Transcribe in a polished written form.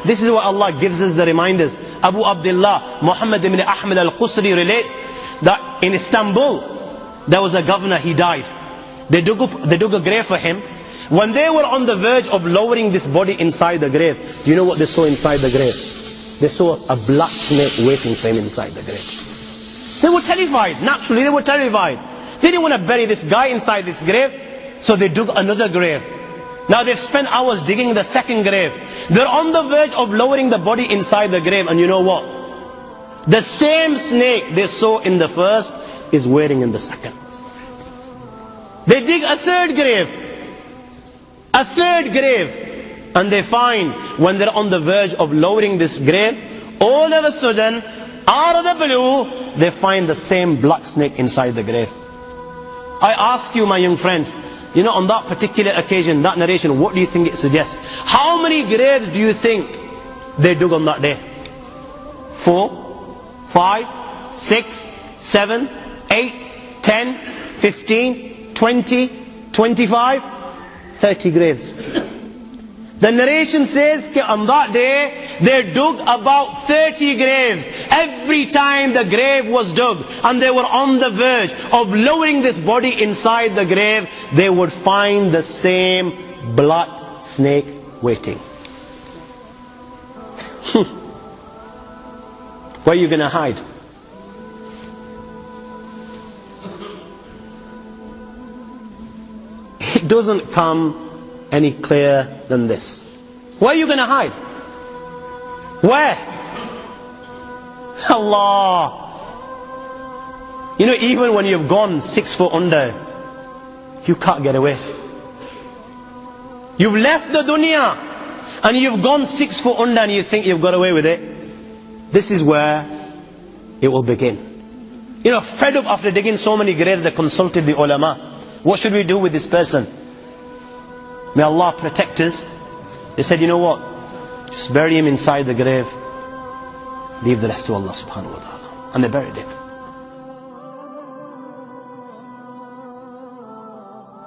This is what Allah gives us the reminders. Abu Abdullah Muhammad ibn Ahmad al-Qusri relates that in Istanbul there was a governor, he died. They dug a grave for him. When they were on the verge of lowering this body inside the grave, do you know what they saw inside the grave? They saw a black snake waiting for him inside the grave. They were terrified. Naturally, they were terrified. They didn't want to bury this guy inside this grave, so they dug another grave. Now they've spent hours digging the second grave. They're on the verge of lowering the body inside the grave, and you know what? The same snake they saw in the first is waiting in the second. They dig a third grave. A third grave. And they find, when they're on the verge of lowering this grave, all of a sudden, out of the blue, they find the same black snake inside the grave. I ask you, my young friends, you know, on that particular occasion, that narration, what do you think it suggests? How many graves do you think they dug on that day? 4, 5, 6, 7, 8, 10, 15, 20, 25, 30 graves. The narration says that on that day they dug about 30 graves. Every time the grave was dug and they were on the verge of lowering this body inside the grave, they would find the same black snake waiting. Where are you going to hide? It doesn't come any clearer than this. Where are you going to hide? Where? Allah. You know, even when you've gone 6 foot under, you can't get away. You've left the dunya and you've gone 6 foot under and you think you've got away with it. This is where it will begin. You know, fed up after digging so many graves, they consulted the ulama. What should we do with this person? May Allah protect us. They said, you know what? Just bury him inside the grave. Leave the rest to Allah subhanahu wa ta'ala. And they buried him.